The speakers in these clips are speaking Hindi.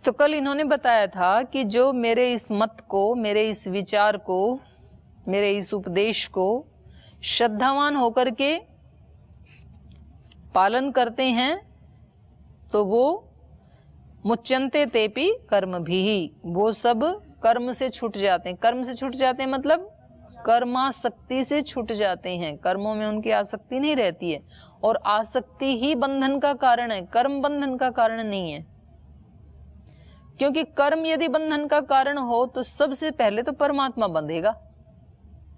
तो कल इन्होंने बताया था कि जो मेरे इस मत को, मेरे इस विचार को, मेरे इस उपदेश को श्रद्धावान होकर के पालन करते हैं तो वो मुच्यन्ते तेपि कर्म भी, वो सब कर्म से छूट जाते हैं। कर्म से छूट जाते हैं मतलब कर्मासक्ति से छूट जाते हैं, कर्मों में उनकी आसक्ति नहीं रहती है। और आसक्ति ही बंधन का कारण है, कर्म बंधन का कारण नहीं है। क्योंकि कर्म यदि बंधन का कारण हो तो सबसे पहले तो परमात्मा बंधेगा,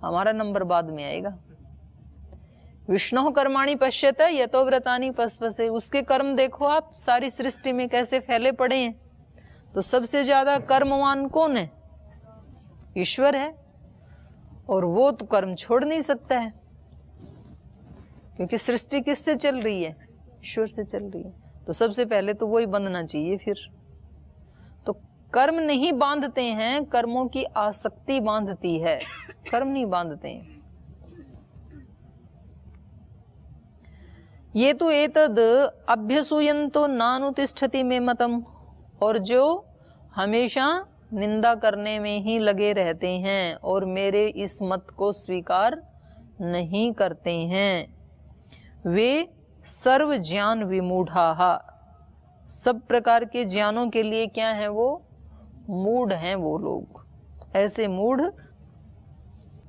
हमारा नंबर बाद में आएगा। विष्णु कर्माणि पश्यत यतो व्रतानि पस्पसे, उसके कर्म देखो आप सारी सृष्टि में कैसे फैले पड़े हैं। तो सबसे ज्यादा कर्मवान कौन है? ईश्वर है। और वो तो कर्म छोड़ नहीं सकता है, क्योंकि सृष्टि किससे चल रही है? ईश्वर से चल रही है। तो सबसे पहले तो वही बंधना चाहिए। फिर तो कर्म नहीं बांधते हैं, कर्मों की आसक्ति बांधती है, कर्म नहीं बांधते हैं। ये तो एतद अभ्यसूयन्तो नानुतिष्ठति मे मतम, और जो हमेशा निंदा करने में ही लगे रहते हैं और मेरे इस मत को स्वीकार नहीं करते हैं, वे सर्व ज्ञान विमूढ़ाः, सब प्रकार के ज्ञानों के लिए क्या है? वो मूढ़ हैं वो लोग। ऐसे मूढ़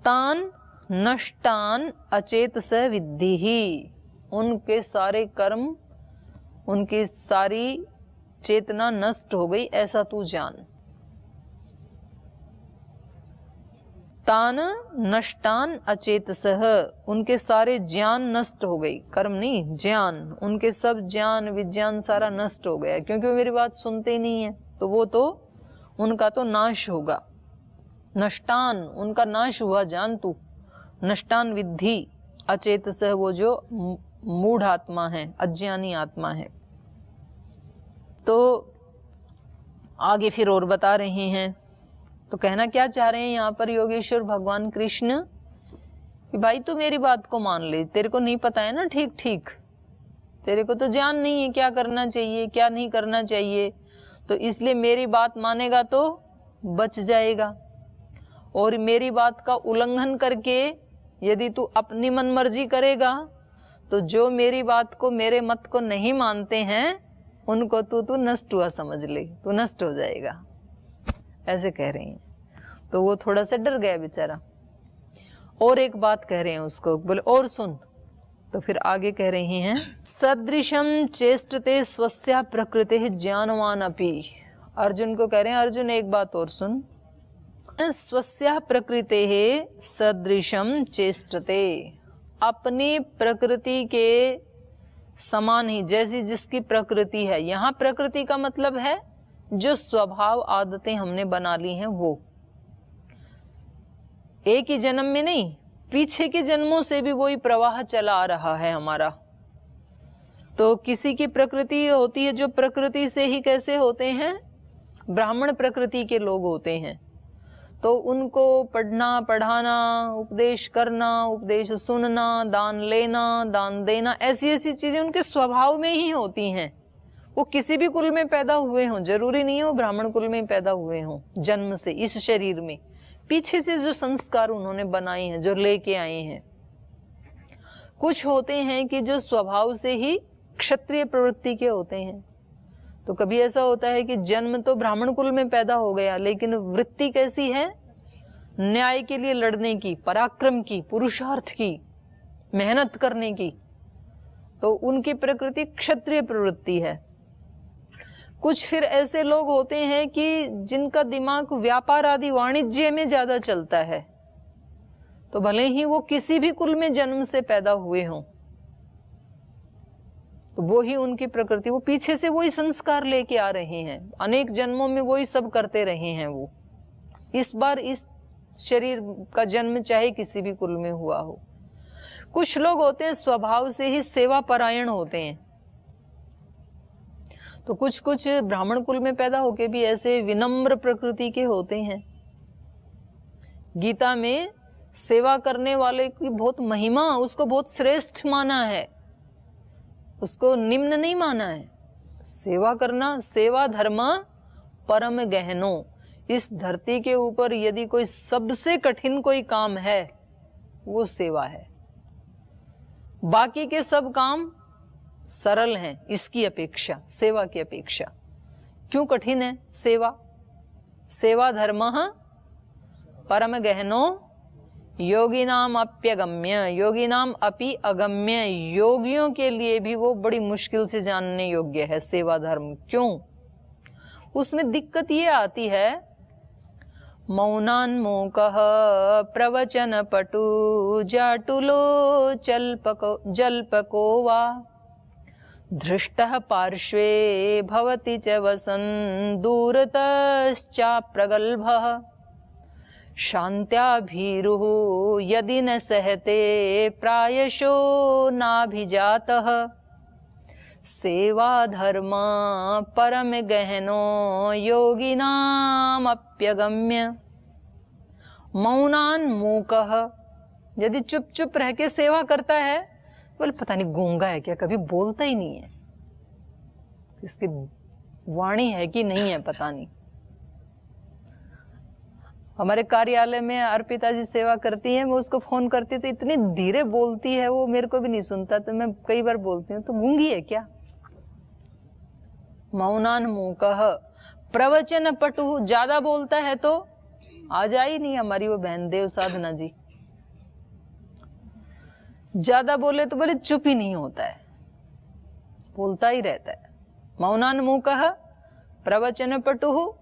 तान नष्टान अचेतस विद्धिः, उनके सारे कर्म, उनकी सारी चेतना नष्ट हो गई, ऐसा तू जान। तान नष्टान अचेतसः, उनके सारे ज्ञान नष्ट हो गई, कर्म नहीं ज्ञान, उनके सब ज्ञान विज्ञान सारा नष्ट हो गया, क्योंकि वो मेरी बात सुनते ही नहीं है। तो वो तो उनका तो नाश होगा। नष्टान, उनका नाश हुआ जान तू। नष्टान विद्धि अचेतसः, वो जो मूढ़ आत्मा है, अज्ञानी आत्मा है। तो आगे फिर और बता रहे हैं। तो कहना क्या चाह रहे हैं यहाँ पर योगेश्वर भगवान कृष्ण कि भाई तू मेरी बात को मान ले, तेरे को नहीं पता है ना ठीक ठीक, तेरे को तो ज्ञान नहीं है क्या करना चाहिए क्या नहीं करना चाहिए, तो इसलिए मेरी बात मानेगा तो बच जाएगा। और मेरी बात का उल्लंघन करके यदि तू अपनी मनमर्जी करेगा तो जो मेरी बात को, मेरे मत को नहीं मानते हैं, उनको तू नष्ट हुआ समझ ले, तू नष्ट हो जाएगा, ऐसे कह रहे हैं। तो वो थोड़ा सा डर गया बेचारा। और एक बात कह रहे हैं उसको, बोले और सुन। तो फिर आगे कह रहे हैं सदृशम चेष्टते स्वस्या प्रकृति ज्ञानवान अपि। अर्जुन को कह रहे हैं अर्जुन एक बात और सुन, स्वस्या प्रकृति सदृशम चेष्टते, अपनी प्रकृति के समान ही, जैसी जिसकी प्रकृति है। यहाँ प्रकृति का मतलब है जो स्वभाव आदतें हमने बना ली हैं वो, एक ही जन्म में नहीं, पीछे के जन्मों से भी वही प्रवाह चला आ रहा है हमारा। तो किसी की प्रकृति होती है जो प्रकृति से ही कैसे होते हैं, ब्राह्मण प्रकृति के लोग होते हैं, तो उनको पढ़ना पढ़ाना, उपदेश करना, उपदेश सुनना, दान लेना, दान देना, ऐसी ऐसी चीजें उनके स्वभाव में ही होती हैं। वो किसी भी कुल में पैदा हुए हों, जरूरी नहीं है वो ब्राह्मण कुल में पैदा हुए हों जन्म से इस शरीर में, पीछे से जो संस्कार उन्होंने बनाए हैं, जो लेके आए हैं। कुछ होते हैं कि जो स्वभाव से ही क्षत्रिय प्रवृत्ति के होते हैं। तो कभी ऐसा होता है कि जन्म तो ब्राह्मण कुल में पैदा हो गया, लेकिन वृत्ति कैसी है, न्याय के लिए लड़ने की, पराक्रम की, पुरुषार्थ की, मेहनत करने की। तो उनकी प्रकृति क्षत्रिय प्रवृत्ति है। कुछ फिर ऐसे लोग होते हैं कि जिनका दिमाग व्यापार आदि वाणिज्य में ज्यादा चलता है, तो भले ही वो किसी भी कुल में जन्म से पैदा हुए हों, तो वो ही उनकी प्रकृति, वो पीछे से वही संस्कार लेके आ रहे हैं, अनेक जन्मों में वही सब करते रहे हैं। वो इस बार इस शरीर का जन्म चाहे किसी भी कुल में हुआ हो। कुछ लोग होते हैं स्वभाव से ही सेवा परायण होते हैं, तो कुछ कुछ ब्राह्मण कुल में पैदा होके भी ऐसे विनम्र प्रकृति के होते हैं। गीता में सेवा करने वाले की बहुत महिमा, उसको बहुत श्रेष्ठ माना है, उसको निम्न नहीं माना है। सेवा करना, सेवा धर्म परम गहनो, इस धरती के ऊपर यदि कोई सबसे कठिन कोई काम है वो सेवा है। बाकी के सब काम सरल हैं इसकी अपेक्षा, सेवा की अपेक्षा। क्यों कठिन है सेवा? सेवा धर्मः परम गहनो योगिनाम अप्यगम्य, योगिनाम अपि अगम्य, योगियों के लिए भी वो बड़ी मुश्किल से जानने योग्य है सेवा धर्म। क्यों? उसमें दिक्कत ये आती है, मौनान्मुखः प्रवचन पटु जाटुलो जल्पको वा धृष्टः पार्श्वे भवति च वसन् दूरतश्चाप्रगल्भः शान्त्याभीरुः यदि न सहते प्रायशो नाभिजातः सेवा धर्म परम गहनो योगिनामप्यगम्य। मौनान्मुखः, यदि चुप चुप रह के सेवा करता है, बोले पता नहीं गूंगा है क्या, कभी बोलता ही नहीं है, इसकी वाणी है कि नहीं है पता नहीं। हमारे कार्यालय में अर्पिता जी सेवा करती हैं, मैं उसको फोन करती तो इतनी धीरे बोलती है, वो मेरे को भी नहीं सुनता, तो मैं कई बार बोलती हूँ तो गूंगी है क्या। मौनान्मुखः प्रवचन पटु, ज्यादा बोलता है तो आ जा ही नहीं। हमारी वो बहन देव साधना जी ज्यादा बोले तो बोले चुप ही नहीं होता है, बोलता ही रहता है। मौनान्मुखः प्रवचन पटुः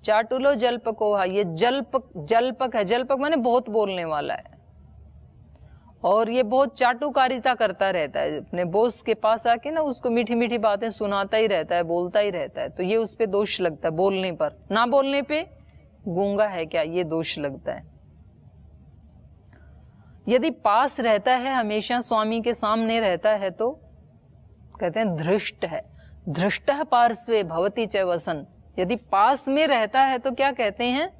चाटुलो जल्पको, ये जल्पक है। जल्पक माने बहुत बोलने वाला है और ये बहुत चाटुकारिता करता रहता है, अपने बॉस के पास आके ना उसको मीठी मीठी बातें सुनाता ही रहता है, बोलता ही रहता है। तो ये उस पे दोष लगता है बोलने पर, ना बोलने पे गूंगा है क्या, ये दोष लगता है। यदि पास रहता है, हमेशा स्वामी के सामने रहता है, तो कहते हैं धृष्ट है। धृष्टः पार्श्वे भवति च वसन, यदि पास में रहता है तो क्या कहते हैं,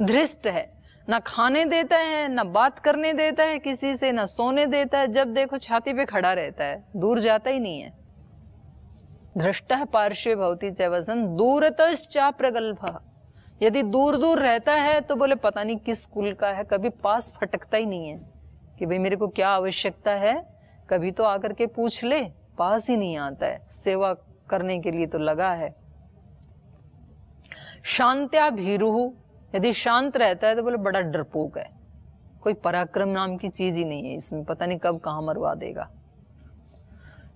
धृष्ट है। ना खाने देता है, ना बात करने देता है किसी से, ना सोने देता है, जब देखो छाती पे खड़ा रहता है, दूर जाता ही नहीं है। धृष्टः पार्श्वे भवति च वसन दूरतश्चाप्रगल्भः, यदि दूर दूर रहता है तो बोले पता नहीं किस कुल का है, कभी पास फटकता ही नहीं है कि भाई मेरे को क्या आवश्यकता है, कभी तो आकर के पूछ ले, पास ही नहीं आता है। सेवा करने के लिए तो लगा है। शांत्या भीरुहु, यदि शांत रहता है तो बोले बड़ा डरपोक है, कोई पराक्रम नाम की चीज ही नहीं है इसमें, पता नहीं कब कहां मरवा देगा।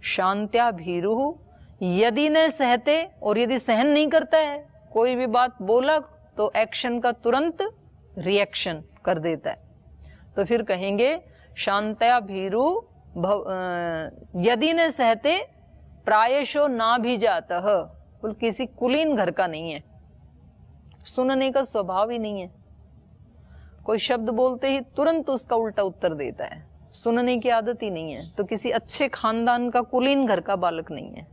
शांत्या भीरुहु यदि न सहते, और यदि सहन नहीं करता है, कोई भी बात बोला तो एक्शन का तुरंत रिएक्शन कर देता है, तो फिर कहेंगे शांत्या भीरु यदि न सहते प्रायशो ना भी जाता, बोल किसी कुलीन घर का नहीं है, सुनने का स्वभाव ही नहीं है, कोई शब्द बोलते ही तुरंत उसका उल्टा उत्तर देता है, सुनने की आदत ही नहीं है, तो किसी अच्छे खानदान का कुलीन घर का बालक नहीं है।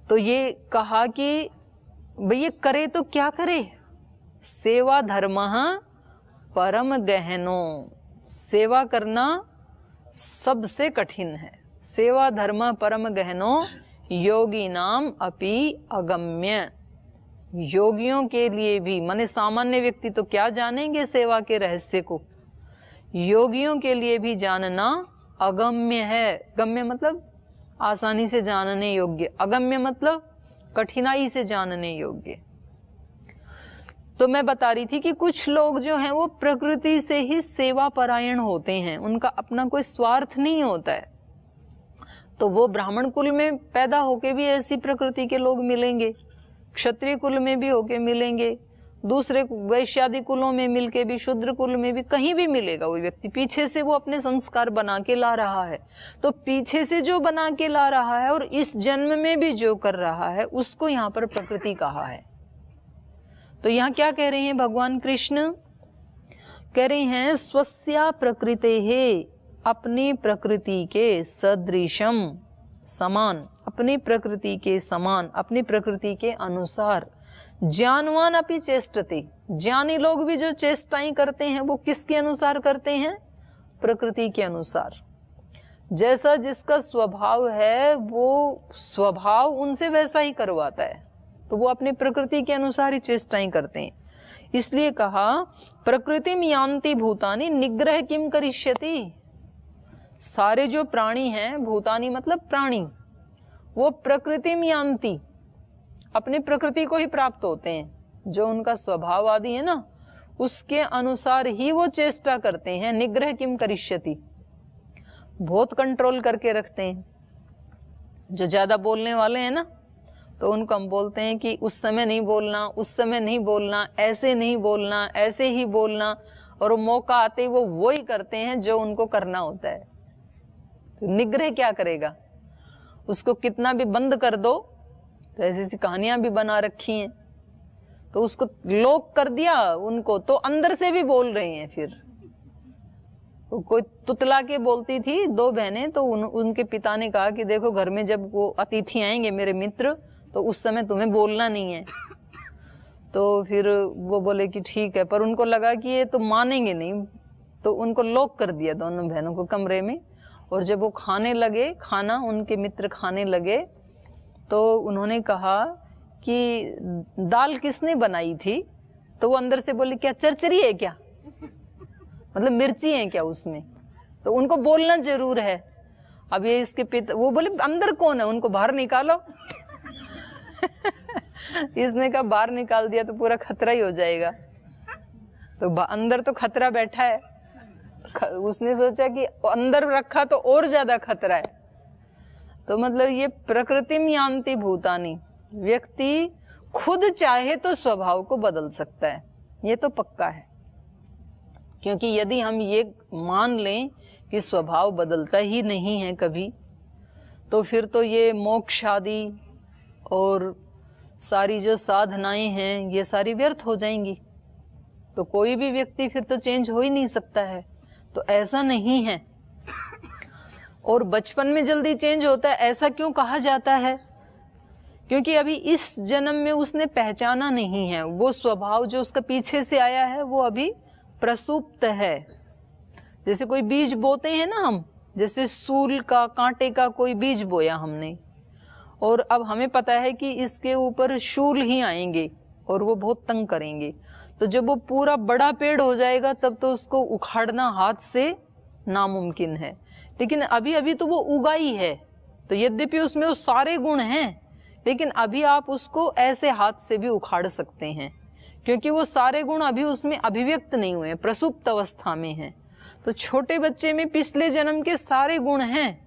तो ये कहा कि भाई ये करे तो क्या करे, सेवा धर्मः परम गहनो, सेवा करना सबसे कठिन है। सेवा धर्म परम गहनो योगी नाम अपि अगम्य, योगियों के लिए भी, माने सामान्य व्यक्ति तो क्या जानेंगे सेवा के रहस्य को, योगियों के लिए भी जानना अगम्य है। गम्य मतलब आसानी से जानने योग्य, अगम्य मतलब कठिनाई से जानने योग्य। तो मैं बता रही थी कि कुछ लोग जो हैं वो प्रकृति से ही सेवा परायण होते हैं, उनका अपना कोई स्वार्थ नहीं होता है, तो वो ब्राह्मण कुल में पैदा होके भी ऐसी प्रकृति के लोग मिलेंगे, क्षत्रिय कुल में भी होके मिलेंगे, दूसरे वैश्यादि कुलों में मिलके भी, शूद्र कुल में भी, कहीं भी मिलेगा वो व्यक्ति। पीछे से वो अपने संस्कार बना के ला रहा है, तो पीछे से जो बना के ला रहा है और इस जन्म में भी जो कर रहा है उसको यहाँ पर प्रकृति कहा है। तो यहाँ क्या कह रहे हैं भगवान कृष्ण, कह रहे हैं स्वस्या प्रकृतेः, अपनी प्रकृति के सदृशम, समान, अपनी प्रकृति के समान, अपनी प्रकृति के अनुसार, ज्ञानवान अपि चेष्टते, ज्ञानी लोग भी जो चेष्टाएं करते हैं वो किसके अनुसार करते हैं, प्रकृति के अनुसार। जैसा जिसका स्वभाव है वो स्वभाव उनसे वैसा ही करवाता है, तो वो अपनी प्रकृति के अनुसार ही चेष्टाएं करते हैं। इसलिए कहा प्रकृतिम यान्ति भूतानि निग्रह किम करिष्यति। सारे जो प्राणी हैं, भूतानि मतलब प्राणी, वो प्रकृतिम यान्ति अपनी प्रकृति को ही प्राप्त होते हैं, जो उनका स्वभाव आदि है ना उसके अनुसार ही वो चेष्टा करते हैं। निग्रह किम करिष्यति, बहुत कंट्रोल करके रखते हैं। जो ज्यादा बोलने वाले हैं ना तो उनको हम बोलते हैं कि उस समय नहीं बोलना, उस समय नहीं बोलना, ऐसे नहीं बोलना, ऐसे ही बोलना, और वो मौका आते ही वो वही करते हैं जो उनको करना होता है। तो निग्रह क्या करेगा, उसको कितना भी बंद कर दो, तो ऐसी ऐसी कहानियां भी बना रखी हैं, तो उसको लॉक कर दिया उनको, तो अंदर से भी बोल रहे हैं। फिर कोई तुतला के बोलती थी, दो बहनें, तो उनके पिता ने कहा कि देखो घर में जब वो अतिथि आएंगे मेरे मित्र, तो उस समय तुम्हें बोलना नहीं है। तो फिर वो बोले कि ठीक है, पर उनको लगा कि ये तो मानेंगे नहीं, तो उनको लॉक कर दिया दोनों बहनों को कमरे में। और जब वो खाने लगे खाना, उनके मित्र खाने लगे, तो उन्होंने कहा कि दाल किसने बनाई थी, तो वो अंदर से बोले क्या चरचरी है क्या, मतलब मिर्ची है क्या उसमें। तो उनको बोलना जरूर है। अब ये इसके पिता, वो बोले अंदर कौन है, उनको बाहर निकालो। इसने कहा बाहर निकाल दिया तो पूरा खतरा ही हो जाएगा, तो अंदर तो खतरा बैठा है। उसने सोचा कि अंदर रखा तो और ज्यादा खतरा है। तो मतलब ये प्रकृतिम यान्ति भूतानि, व्यक्ति खुद चाहे तो स्वभाव को बदल सकता है, ये तो पक्का है। क्योंकि यदि हम ये मान लें कि स्वभाव बदलता ही नहीं है कभी, तो फिर तो ये मोक्ष आदि और सारी जो साधनाएं हैं ये सारी व्यर्थ हो जाएंगी। तो कोई भी व्यक्ति फिर तो चेंज हो ही नहीं सकता है। तो ऐसा नहीं है। और बचपन में जल्दी चेंज होता है ऐसा क्यों कहा जाता है? क्योंकि अभी इस जन्म में उसने पहचाना नहीं है, वो स्वभाव जो उसका पीछे से आया है वो अभी प्रसुप्त है। जैसे कोई बीज बोते हैं ना हम, जैसे सूल का, कांटे का कोई बीज बोया हमने, और अब हमें पता है कि इसके ऊपर शूल ही आएंगे और वो बहुत तंग करेंगे। तो जब वो पूरा बड़ा पेड़ हो जाएगा तब तो उसको उखाड़ना हाथ से नामुमकिन है। लेकिन अभी अभी तो वो उगाई है, तो यद्यपि उसमें वो सारे गुण हैं, लेकिन अभी आप उसको ऐसे हाथ से भी उखाड़ सकते हैं, क्योंकि वो सारे गुण अभी उसमें अभिव्यक्त नहीं हुए, प्रसुप्त अवस्था में हैं। तो छोटे बच्चे में पिछले जन्म के सारे गुण हैं,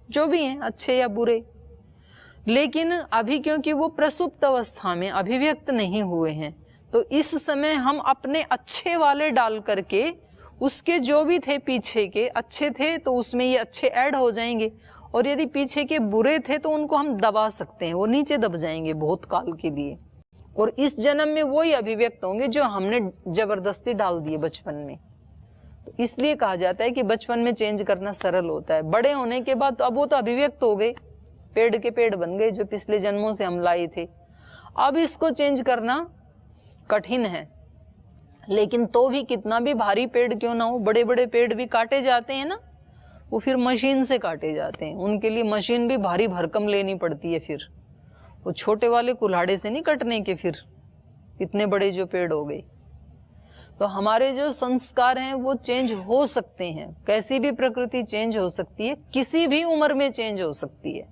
जो भी हैं, अच्छे या बुरे, लेकिन अभी क्योंकि वो प्रसुप्त अवस्था में अभिव्यक्त नहीं हुए हैं, तो इस समय हम अपने अच्छे वाले डाल करके उसके जो भी थे पीछे के अच्छे थे तो उसमें ये अच्छे ऐड हो जाएंगे, और यदि पीछे के बुरे थे तो उनको हम दबा सकते हैं, वो नीचे दब जाएंगे बहुत काल के लिए। और इस जन्म में वही अभिव्यक्त होंगे जो हमने जबरदस्ती डाल दिए बचपन में। तो इसलिए कहा जाता है कि बचपन में चेंज करना सरल होता है, बड़े होने के बाद अब वो तो अभिव्यक्त हो गए, पेड़ के पेड़ बन गए जो पिछले जन्मों से हम लाए थे। अब इसको चेंज करना कठिन है, लेकिन तो भी कितना भी भारी पेड़ क्यों ना हो, बड़े बड़े पेड़ भी काटे जाते हैं ना, वो फिर मशीन से काटे जाते हैं, उनके लिए मशीन भी भारी भरकम लेनी पड़ती है। फिर वो छोटे वाले कुल्हाड़े से नहीं कटने के, फिर इतने बड़े जो पेड़ हो गए। तो हमारे जो संस्कार हैं वो चेंज हो सकते हैं, कैसी भी प्रकृति चेंज हो सकती है, किसी भी उम्र में चेंज हो सकती है,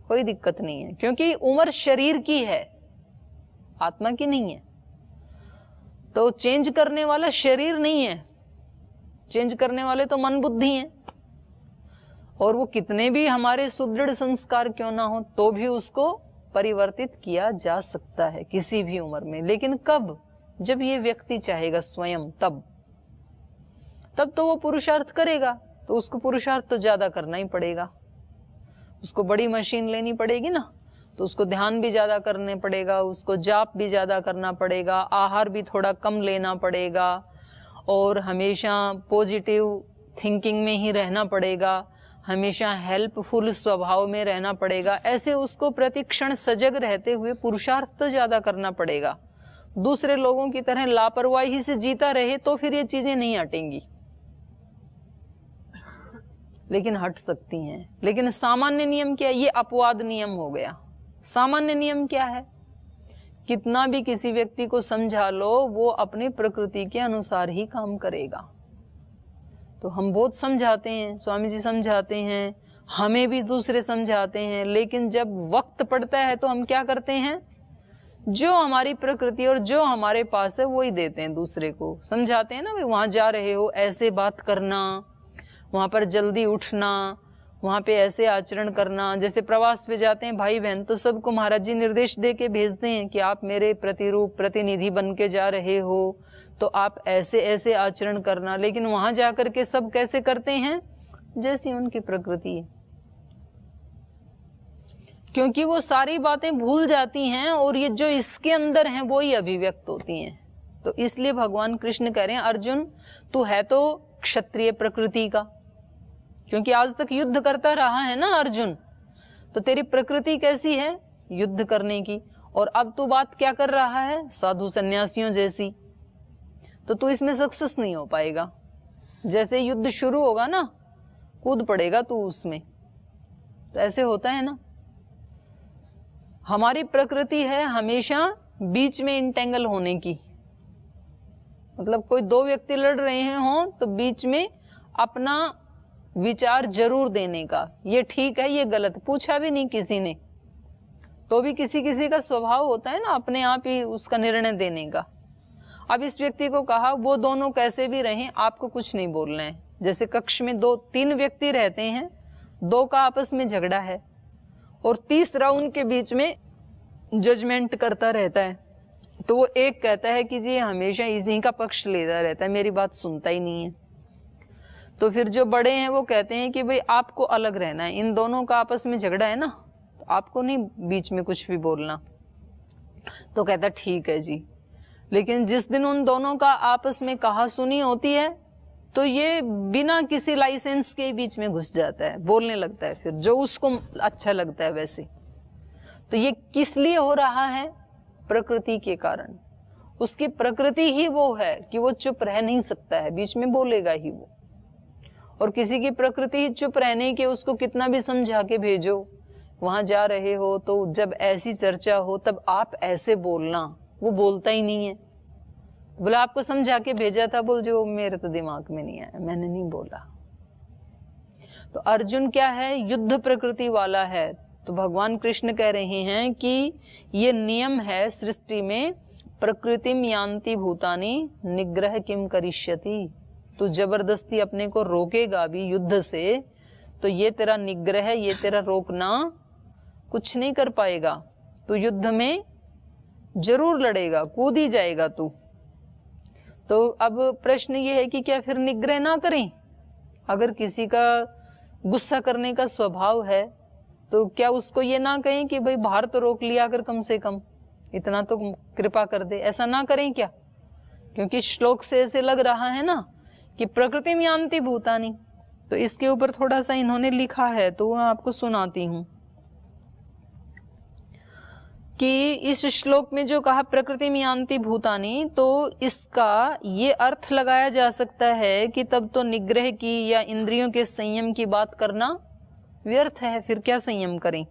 कोई दिक्कत नहीं है, क्योंकि उम्र शरीर की है, आत्मा की नहीं है। तो चेंज करने वाला शरीर नहीं है, चेंज करने वाले तो मन बुद्धि हैं, और वो कितने भी हमारे सुदृढ़ संस्कार क्यों ना हो तो भी उसको परिवर्तित किया जा सकता है किसी भी उम्र में। लेकिन कब? जब ये व्यक्ति चाहेगा स्वयं, तब तो वो पुरुषार्थ करेगा। तो उसको पुरुषार्थ तो ज्यादा करना ही पड़ेगा, उसको बड़ी मशीन लेनी पड़ेगी ना, तो उसको ध्यान भी ज्यादा करने पड़ेगा, उसको जाप भी ज्यादा करना पड़ेगा, आहार भी थोड़ा कम लेना पड़ेगा, और हमेशा पॉजिटिव थिंकिंग में ही रहना पड़ेगा, हमेशा हेल्पफुल स्वभाव में रहना पड़ेगा। ऐसे उसको प्रतिक्षण सजग रहते हुए पुरुषार्थ तो ज्यादा करना पड़ेगा। दूसरे लोगों की तरह लापरवाही से जीता रहे तो फिर ये चीजें नहीं हटेंगी। लेकिन हट सकती हैं। लेकिन सामान्य नियम क्या है? ये अपवाद नियम हो गया। सामान्य नियम क्या है? कितना भी किसी व्यक्ति को समझा लो, वो अपनी प्रकृति के अनुसार ही काम करेगा। तो हम बहुत समझाते हैं, स्वामी जी समझाते हैं, हमें भी दूसरे समझाते हैं, लेकिन जब वक्त पड़ता है तो हम क्या करते हैं? जो हमारी प्रकृति और जो हमारे पास है वो ही देते हैं दूसरे को। समझाते हैं ना, भाई वहां जा रहे हो ऐसे बात करना, वहां पर जल्दी उठना, वहां पे ऐसे आचरण करना। जैसे प्रवास पे जाते हैं भाई बहन, तो सबको महाराज जी निर्देश दे के भेजते हैं कि आप मेरे प्रतिरूप प्रतिनिधि बन के जा रहे हो, तो आप ऐसे ऐसे आचरण करना। लेकिन वहां जाकर के सब कैसे करते हैं? जैसी उनकी प्रकृति है, क्योंकि वो सारी बातें भूल जाती हैं और ये जो इसके अंदर हैं वो ही अभिव्यक्त होती हैं। तो इसलिए भगवान कृष्ण कह रहे हैं, अर्जुन तू है तो क्षत्रिय प्रकृति का, क्योंकि आज तक युद्ध करता रहा है ना अर्जुन, तो तेरी प्रकृति कैसी है? युद्ध करने की। और अब तू बात क्या कर रहा है? साधु सन्यासियों जैसी। तो तू इसमें सक्सेस नहीं हो पाएगा। जैसे युद्ध शुरू होगा ना, कूद पड़ेगा तू उसमें। तो ऐसे होता है ना, हमारी प्रकृति है हमेशा बीच में इंटेंगल होने की। मतलब कोई दो व्यक्ति लड़ रहे हैं हों तो बीच में अपना विचार जरूर देने का, ये ठीक है ये गलत, पूछा भी नहीं किसी ने तो भी किसी किसी का स्वभाव होता है ना अपने आप ही उसका निर्णय देने का। अब इस व्यक्ति को कहा वो दोनों कैसे भी रहें, आपको कुछ नहीं बोलना है। जैसे कक्ष में दो तीन व्यक्ति रहते हैं, दो का आपस में झगड़ा है और तीसरा उनके बीच में जजमेंट करता रहता है, तो वो एक कहता है कि जी हमेशा इसी का पक्ष लेता रहता है, मेरी बात सुनता ही नहीं है। तो फिर जो बड़े हैं वो कहते हैं कि भाई आपको अलग रहना है, इन दोनों का आपस में झगड़ा है ना, तो आपको नहीं बीच में कुछ भी बोलना। तो कहता ठीक है जी। लेकिन जिस दिन उन दोनों का आपस में कहा सुनी होती है तो ये बिना किसी लाइसेंस के बीच में घुस जाता है, बोलने लगता है फिर जो उसको अच्छा लगता है वैसे। तो ये किस लिए हो रहा है? प्रकृति के कारण। उसकी प्रकृति ही वो है कि वो चुप रह नहीं सकता है, बीच में बोलेगा ही वो। और किसी की प्रकृति ही चुप रहने के, उसको कितना भी समझा के भेजो, वहां जा रहे हो तो जब ऐसी चर्चा हो तब आप ऐसे बोलना, वो बोलता ही नहीं है। बोला आपको समझा के भेजा था, बोल जो मेरे तो दिमाग में नहीं आया, मैंने नहीं बोला। तो अर्जुन क्या है? युद्ध प्रकृति वाला है। तो भगवान कृष्ण कह रहे हैं कि ये नियम है सृष्टि में, प्रकृतिम यान्ति भूतानि निग्रह किम करिष्यति। तू जबरदस्ती अपने को रोकेगा भी युद्ध से तो ये तेरा निग्रह, ये तेरा रोकना कुछ नहीं कर पाएगा। तू युद्ध में जरूर लड़ेगा, कूद ही जाएगा तू। तो अब प्रश्न ये है कि क्या फिर निग्रह ना करें? अगर किसी का गुस्सा करने का स्वभाव है तो क्या उसको ये ना कहें कि भाई बाहर तो रोक लिया अगर, कम से कम इतना तो कृपा कर दे, ऐसा ना करें क्या? क्योंकि श्लोक से ऐसे लग रहा है ना कि प्रकृति में यान्ति भूतानि। तो इसके ऊपर थोड़ा सा इन्होंने लिखा है तो मैं आपको सुनाती हूं कि इस श्लोक में जो कहा प्रकृति में यान्ति भूतानि, तो इसका ये अर्थ लगाया जा सकता है कि तब तो निग्रह की या इंद्रियों के संयम की बात करना व्यर्थ है। फिर क्या संयम करें?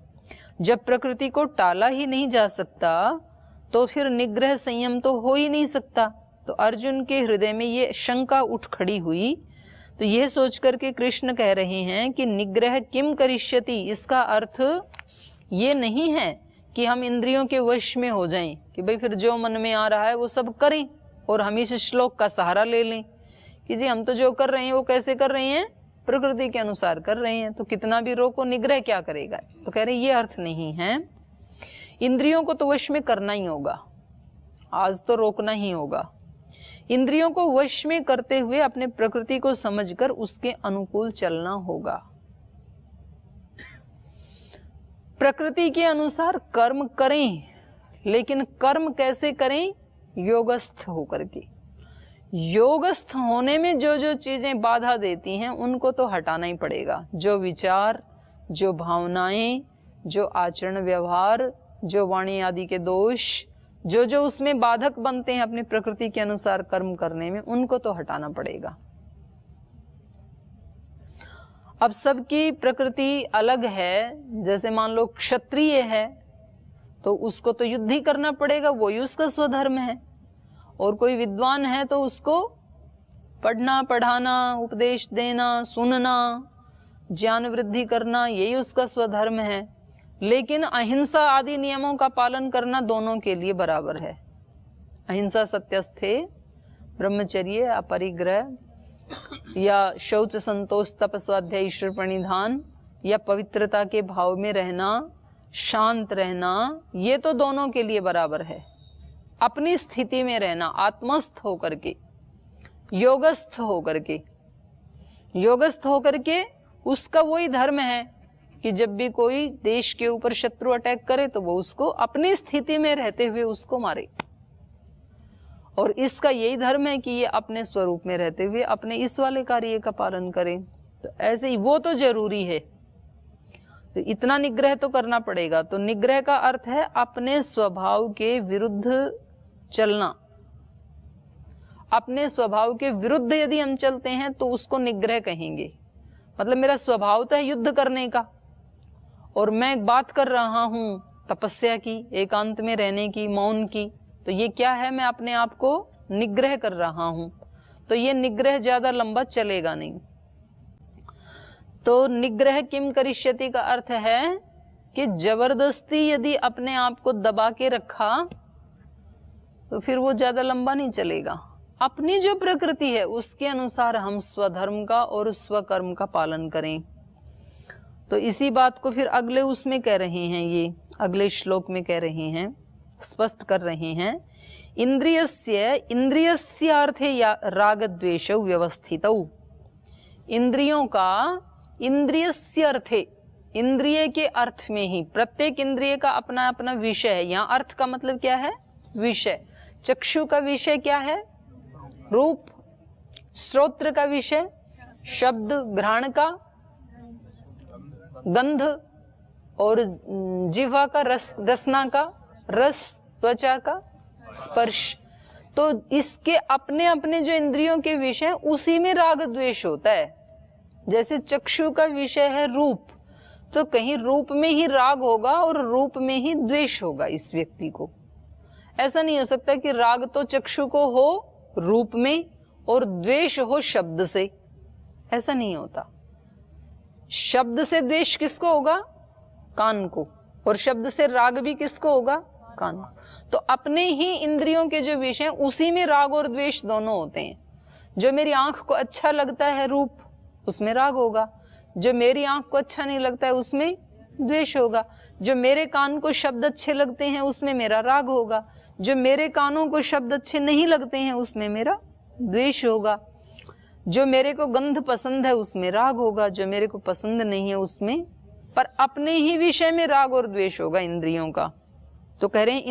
जब प्रकृति को टाला ही नहीं जा सकता तो फिर निग्रह संयम तो हो ही नहीं सकता। तो अर्जुन के हृदय में ये शंका उठ खड़ी हुई। तो यह सोच करके कृष्ण कह रहे हैं कि निग्रह किम करिष्यति, इसका अर्थ ये नहीं है कि हम इंद्रियों के वश में हो जाएं कि भाई फिर जो मन में आ रहा है वो सब करें और हम इस श्लोक का सहारा ले लें कि जी हम तो जो कर रहे हैं वो कैसे कर रहे हैं? प्रकृति के अनुसार कर रहे हैं, तो कितना भी रोको निग्रह क्या करेगा? तो कह रहे हैं ये अर्थ नहीं है। इंद्रियों को तो वश में करना ही होगा, आज तो रोकना ही होगा। इंद्रियों को वश में करते हुए अपने प्रकृति को समझकर उसके अनुकूल चलना होगा। प्रकृति के अनुसार कर्म करें, लेकिन कर्म कैसे करें? योगस्थ होकर के। योगस्थ होने में जो जो चीजें बाधा देती हैं उनको तो हटाना ही पड़ेगा। जो विचार, जो भावनाएं, जो आचरण व्यवहार, जो वाणी आदि के दोष, जो जो उसमें बाधक बनते हैं अपनी प्रकृति के अनुसार कर्म करने में, उनको तो हटाना पड़ेगा। अब सबकी प्रकृति अलग है। जैसे मान लो क्षत्रिय है तो उसको तो युद्ध ही करना पड़ेगा, वो ही उसका स्वधर्म है। और कोई विद्वान है तो उसको पढ़ना, पढ़ाना, उपदेश देना, सुनना, ज्ञान वृद्धि करना, यही उसका स्वधर्म है। लेकिन अहिंसा आदि नियमों का पालन करना दोनों के लिए बराबर है। अहिंसा, सत्यस्थे, ब्रह्मचर्य, अपरिग्रह या शौच, संतोष, तप, स्वाध्याय, ईश्वर प्रणिधान या पवित्रता के भाव में रहना, शांत रहना, ये तो दोनों के लिए बराबर है। अपनी स्थिति में रहना, आत्मस्थ होकर के, योगस्थ होकर के, योगस्थ होकर के उसका वही धर्म है कि जब भी कोई देश के ऊपर शत्रु अटैक करे तो वो उसको अपनी स्थिति में रहते हुए उसको मारे। और इसका यही धर्म है कि ये अपने स्वरूप में रहते हुए अपने इस वाले कार्य का पालन करें। तो ऐसे ही वो तो जरूरी है, तो इतना निग्रह तो करना पड़ेगा। तो निग्रह का अर्थ है अपने स्वभाव के विरुद्ध चलना। अपने स्वभाव के विरुद्ध यदि हम चलते हैं तो उसको निग्रह कहेंगे। मतलब मेरा स्वभाव तो है युद्ध करने का, और मैं बात कर रहा हूं तपस्या की, एकांत में रहने की, मौन की, तो ये क्या है, मैं अपने आप को निग्रह कर रहा हूं। तो ये निग्रह ज्यादा लंबा चलेगा नहीं। तो निग्रह किम करिष्यति का अर्थ है कि जबरदस्ती यदि अपने आप को दबा के रखा तो फिर वो ज्यादा लंबा नहीं चलेगा। अपनी जो प्रकृति है उसके अनुसार हम स्वधर्म का और स्वकर्म का पालन करें। तो इसी बात को फिर अगले उसमें कह रहे हैं, ये अगले श्लोक में कह रहे हैं, स्पष्ट कर रहे हैं। इंद्रियस्य अर्थे राग द्वेष व्यवस्थितौ। इंद्रियों का इंद्रियस्य अर्थे, इंद्रिय के अर्थ में ही, प्रत्येक इंद्रिय का अपना अपना विषय है। यहाँ अर्थ का मतलब क्या है, विषय। चक्षु का विषय क्या है, रूप। श्रोत्र का विषय शब्द, घ्राण का गंध, और जिह्वा का रस, रसना का रस, त्वचा का स्पर्श। तो इसके अपने अपने जो इंद्रियों के विषय, उसी में राग द्वेष होता है। जैसे चक्षु का विषय है रूप, तो कहीं रूप में ही राग होगा और रूप में ही द्वेष होगा इस व्यक्ति को। ऐसा नहीं हो सकता कि राग तो चक्षु को हो रूप में और द्वेष हो शब्द से, ऐसा नहीं होता। शब्द से द्वेष किसको होगा, कान को, और शब्द से राग भी किसको होगा, कान। तो अपने ही इंद्रियों के जो विषय, उसी में राग और द्वेष दोनों होते हैं। जो मेरी आंख को अच्छा लगता है रूप, उसमें राग होगा। जो मेरी आंख को अच्छा नहीं लगता है उसमें द्वेष होगा। जो मेरे कान को शब्द अच्छे लगते हैं उसमें मेरा राग होगा। जो मेरे कानों को शब्द अच्छे नहीं लगते हैं उसमें मेरा द्वेष होगा। जो मेरे को गंध पसंद है उसमें राग होगा, जो मेरे को पसंद नहीं है उसमें, पर अपने ही विषय में राग और द्वेष होगा इंद्रियों का। तो कह रहे हैं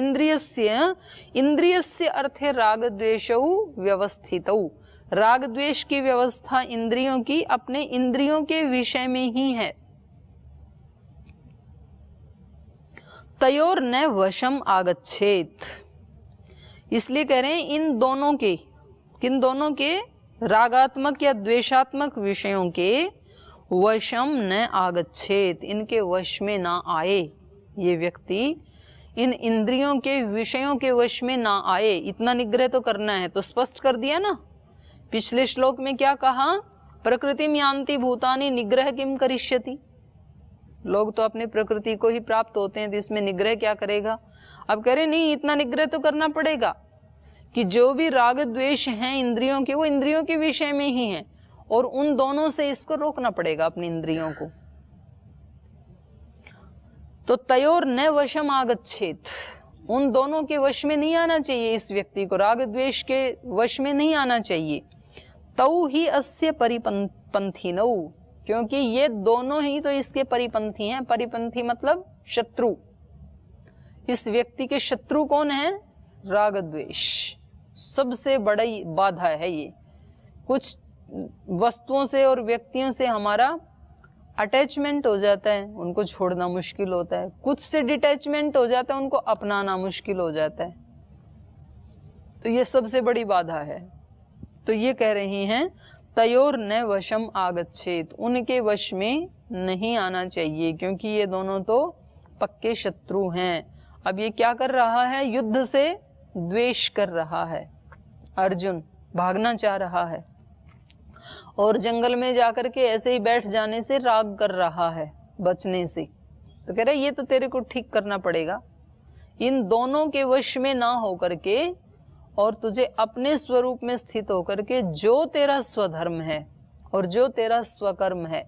इंद्रियस्य अर्थे राग द्वेषौ व्यवस्थितौ। राग द्वेष की व्यवस्था इंद्रियों की अपने इंद्रियों के विषय में ही है। तयोर न वशम आगच्छेत। इसलिए कह रहे हैं इन दोनों के, किन दोनों के, रागात्मक या द्वेषात्मक विषयों के वशम न आगच्छेत, इनके वश में ना आए। ये व्यक्ति इन इंद्रियों के विषयों के वश में ना आए। इतना निग्रह तो करना है। तो स्पष्ट कर दिया ना पिछले श्लोक में, क्या कहा, प्रकृतिम यान्ति भूतानि निग्रह किम करिष्यति। लोग तो अपने प्रकृति को ही प्राप्त होते हैं, तो इसमें निग्रह क्या करेगा। अब कह रहे नहीं, इतना निग्रह तो करना पड़ेगा कि जो भी राग द्वेष हैं इंद्रियों के, वो इंद्रियों के विषय में ही हैं, और उन दोनों से इसको रोकना पड़ेगा अपनी इंद्रियों को। तो तयोर न वशम आगच्छेत, उन दोनों के वश में नहीं आना चाहिए इस व्यक्ति को, राग द्वेष के वश में नहीं आना चाहिए। तौ ही अस्य परिपंथिनौ, क्योंकि ये दोनों ही तो इसके परिपंथी हैं। परिपंथी मतलब शत्रु। इस व्यक्ति के शत्रु कौन है, राग द्वेष। सबसे बड़ी बाधा है ये। कुछ वस्तुओं से और व्यक्तियों से हमारा अटैचमेंट हो जाता है, उनको छोड़ना मुश्किल होता है। कुछ से डिटैचमेंट हो जाता है, उनको अपनाना मुश्किल हो जाता है। तो ये सबसे बड़ी बाधा है। तो ये कह रही हैं तयोर न वशम आगच्छेत, उनके वश में नहीं आना चाहिए, क्योंकि ये दोनों तो पक्के शत्रु हैं। अब ये क्या कर रहा है? युद्ध से द्वेष कर रहा है। अर्जुन भागना चाह रहा है और जंगल में जाकर के ऐसे ही बैठ जाने से राग कर रहा है बचने से। तो कह रहे ये तो तेरे को ठीक करना पड़ेगा, इन दोनों के वश में ना होकर के और तुझे अपने स्वरूप में स्थित होकर के जो तेरा स्वधर्म है और जो तेरा स्वकर्म है,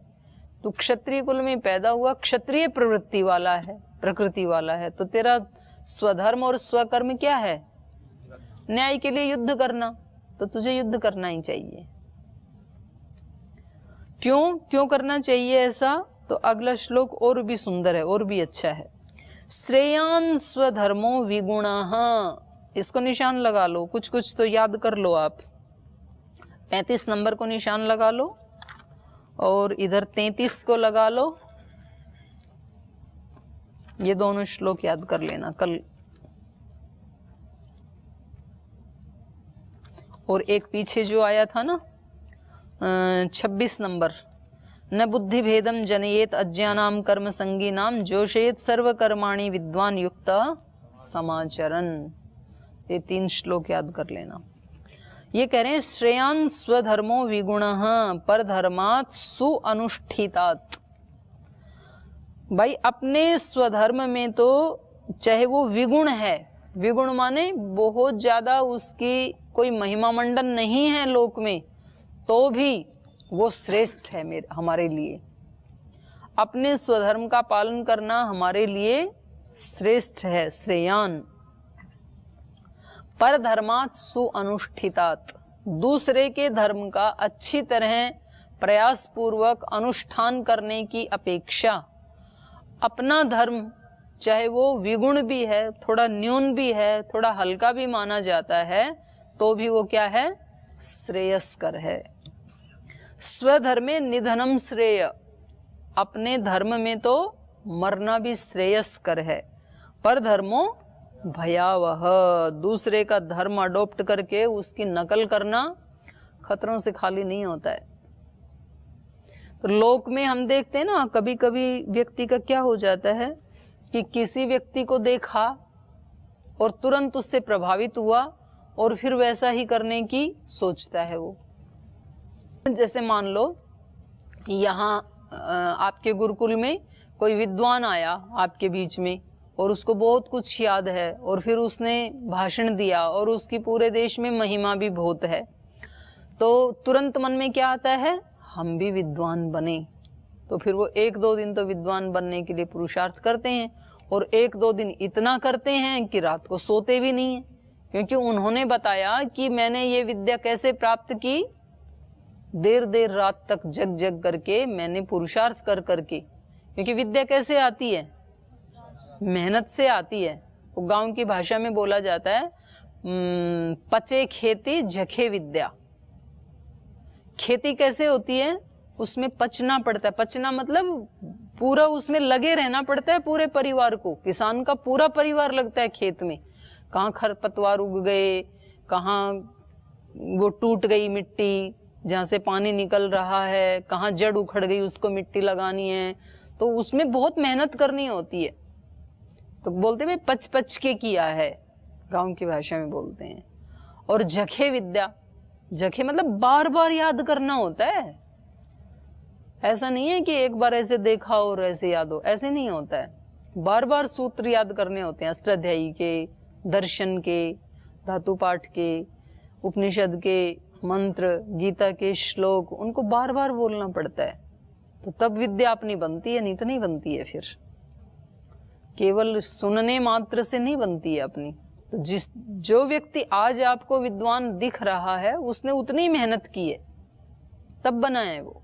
तू क्षत्रिय कुल में पैदा हुआ, क्षत्रिय प्रवृत्ति वाला है, प्रकृति वाला है, तो तेरा स्वधर्म और स्वकर्म क्या है? न्याय के लिए युद्ध करना। तो तुझे युद्ध करना ही चाहिए। क्यों करना चाहिए ऐसा? तो अगला श्लोक और भी सुंदर है और भी अच्छा है। श्रेयान स्वधर्मो विगुणः, इसको निशान लगा लो, कुछ कुछ तो याद कर लो आप। 35 नंबर को निशान लगा लो और इधर 33 को लगा लो। ये दोनों श्लोक याद कर लेना कल। और एक पीछे जो आया था ना 26 नंबर, न बुद्धि भेदम जनयेत अज्ञानाम कर्म संगीनाम जोशयेत सर्व कर्माणि विद्वान युक्त समाचरण। ये 3 श्लोक याद कर लेना। ये कह रहे हैं श्रेयान स्वधर्मो विगुणः परधर्मात् सुअनुष्ठितात्। भाई अपने स्वधर्म में तो चाहे वो विगुण है, विगुण माने बहुत ज्यादा उसकी कोई महिमा मंडन नहीं है लोक में, तो भी वो श्रेष्ठ है हमारे लिए। अपने स्वधर्म का पालन करना हमारे लिए श्रेष्ठ है, श्रेयान। पर धर्मात् सुअनुष्ठितात्, दूसरे के धर्म का अच्छी तरह प्रयास पूर्वक अनुष्ठान करने की अपेक्षा अपना धर्म, चाहे वो विगुण भी है, थोड़ा न्यून भी है, थोड़ा हल्का भी माना जाता है, तो भी वो क्या है? श्रेयस्कर है। स्वधर्मे निधनम श्रेय, अपने धर्म में तो मरना भी श्रेयस्कर है। पर धर्मो भयावह, दूसरे का धर्म अडॉप्ट करके उसकी नकल करना खतरों से खाली नहीं होता है। तो लोक में हम देखते हैं ना, कभी कभी व्यक्ति का क्या हो जाता है कि किसी व्यक्ति को देखा और तुरंत उससे प्रभावित हुआ और फिर वैसा ही करने की सोचता है वो। जैसे मान लो यहाँ आपके गुरुकुल में कोई विद्वान आया आपके बीच में और उसको बहुत कुछ याद है और फिर उसने भाषण दिया और उसकी पूरे देश में महिमा भी बहुत है, तो तुरंत मन में क्या आता है? हम भी विद्वान बने। तो फिर वो 1-2 दिन तो विद्वान बनने के लिए पुरुषार्थ करते हैं और 1-2 दिन इतना करते हैं कि रात को सोते भी नहीं है, क्योंकि उन्होंने बताया कि मैंने ये विद्या कैसे प्राप्त की, देर देर रात तक जग जग करके मैंने पुरुषार्थ कर करके। क्योंकि विद्या कैसे आती है? मेहनत से आती है। वो गांव की भाषा में बोला जाता है पचे खेती झखे विद्या। खेती कैसे होती है? उसमें पचना पड़ता है। पचना मतलब पूरा उसमें लगे रहना पड़ता है पूरे परिवार को। किसान का पूरा परिवार लगता है खेत में। कहाँ खरपतवार उग गए, कहाँ वो टूट गई मिट्टी जहाँ से पानी निकल रहा है, कहाँ जड़ उखड़ गई उसको मिट्टी लगानी है, तो उसमें बहुत मेहनत करनी होती है। तो बोलते भाई पच पच के किया है, गांव की भाषा में बोलते हैं। और जखे विद्या, जखे मतलब बार बार याद करना होता है। ऐसा नहीं है कि एक बार ऐसे देखा और ऐसे याद हो, ऐसे नहीं होता है। बार बार सूत्र याद करने होते हैं, अष्टाध्यायी के, दर्शन के, धातु पाठ के, उपनिषद के मंत्र, गीता के श्लोक, उनको बार बार बोलना पड़ता है। तो तब विद्या अपनी बनती है, नहीं तो नहीं बनती है। फिर केवल सुनने मात्र से नहीं बनती है अपनी। तो जो व्यक्ति आज आपको विद्वान दिख रहा है उसने उतनी मेहनत की है, तब बना है वो।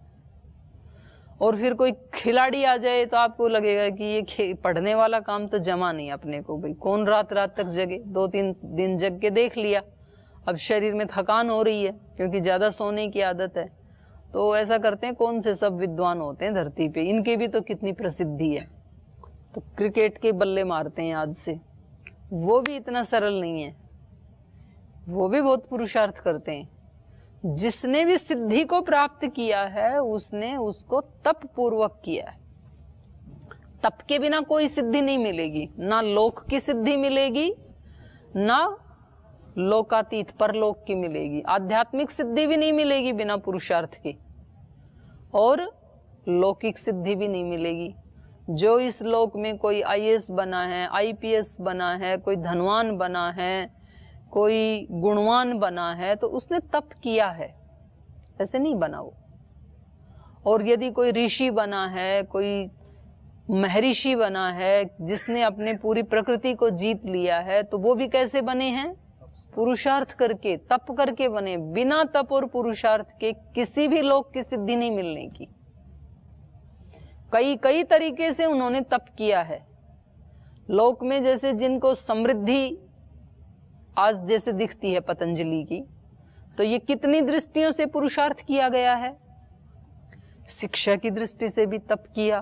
और फिर कोई खिलाड़ी आ जाए तो आपको लगेगा कि ये पढ़ने वाला काम तो जमा नहीं अपने को। भाई कौन रात रात तक जगे, 2-3 दिन जग के देख लिया, अब शरीर में थकान हो रही है क्योंकि ज्यादा सोने की आदत है। तो ऐसा करते हैं, कौन से सब विद्वान होते हैं धरती पे, इनकी भी तो कितनी प्रसिद्धि है। तो क्रिकेट के बल्ले मारते हैं आज से, वो भी इतना सरल नहीं है, वो भी बहुत पुरुषार्थ करते हैं। जिसने भी सिद्धि को प्राप्त किया है उसने उसको तप पूर्वक किया है। तप के बिना कोई सिद्धि नहीं मिलेगी, ना लोक की सिद्धि मिलेगी, ना लोकातीत परलोक की मिलेगी। आध्यात्मिक सिद्धि भी नहीं मिलेगी बिना पुरुषार्थ के, और लौकिक सिद्धि भी नहीं मिलेगी। जो इस लोक में कोई आईएएस बना है, आईपीएस बना है, कोई धनवान बना है, कोई गुणवान बना है, तो उसने तप किया है, ऐसे नहीं बना वो। और यदि कोई ऋषि बना है, कोई महर्षि बना है, जिसने अपने पूरी प्रकृति को जीत लिया है, तो वो भी कैसे बने हैं? पुरुषार्थ करके, तप करके बने। बिना तप और पुरुषार्थ के किसी भी लोक की सिद्धि नहीं मिलने की। कई कई तरीके से उन्होंने तप किया है। लोक में जैसे जिनको समृद्धि आज जैसे दिखती है पतंजलि की, तो ये कितनी दृष्टियों से पुरुषार्थ किया गया है। शिक्षा की दृष्टि से भी तप किया,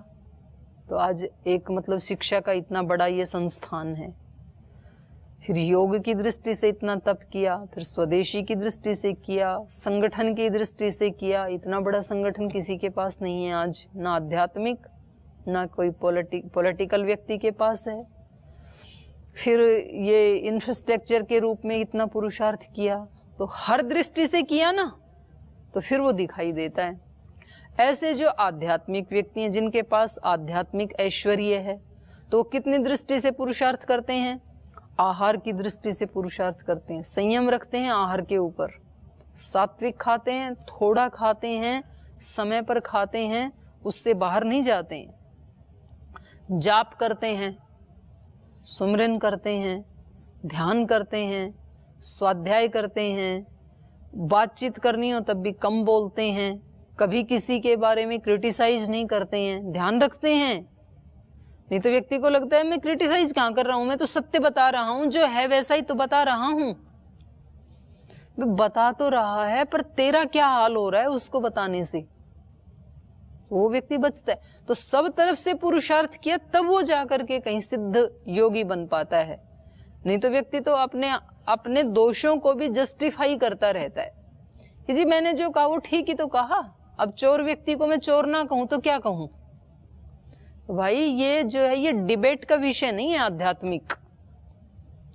तो आज एक मतलब शिक्षा का इतना बड़ा ये संस्थान है। फिर योग की दृष्टि से इतना तप किया, फिर स्वदेशी की दृष्टि से किया, संगठन की दृष्टि से किया। इतना बड़ा संगठन किसी के पास नहीं है आज, ना आध्यात्मिक, ना कोई पॉलिटिकल व्यक्ति के पास है। फिर ये इंफ्रास्ट्रक्चर के रूप में इतना पुरुषार्थ किया, तो हर दृष्टि से किया ना, तो फिर वो दिखाई देता है। ऐसे जो आध्यात्मिक व्यक्ति हैं, जिनके पास आध्यात्मिक ऐश्वर्य है, तो वो कितनी दृष्टि से पुरुषार्थ करते हैं? आहार की दृष्टि से पुरुषार्थ करते हैं, संयम रखते हैं आहार के ऊपर, सात्विक खाते हैं, थोड़ा खाते हैं, समय पर खाते हैं, उससे बाहर नहीं जाते हैं। जाप करते हैं, सुमरन करते हैं, ध्यान करते हैं, स्वाध्याय करते हैं, बातचीत करनी हो तब भी कम बोलते हैं, कभी किसी के बारे में क्रिटिसाइज नहीं करते हैं, ध्यान रखते हैं। नहीं तो व्यक्ति को लगता है मैं क्रिटिसाइज कहाँ कर रहा हूं, मैं तो सत्य बता रहा हूं, जो है वैसा ही तो बता रहा हूं। बता तो रहा है, पर तेरा क्या हाल हो रहा है उसको बताने से, वो व्यक्ति बचता है। तो सब तरफ से पुरुषार्थ किया, तब वो जाकर के कहीं सिद्ध योगी बन पाता है। नहीं तो व्यक्ति तो अपने दोषों को भी जस्टिफाई करता रहता है कि जी मैंने जो कहा वो ठीक ही तो कहा। अब चोर व्यक्ति को मैं चोर ना कहूं तो क्या कहूं? तो भाई ये जो है, ये डिबेट का विषय नहीं है आध्यात्मिक,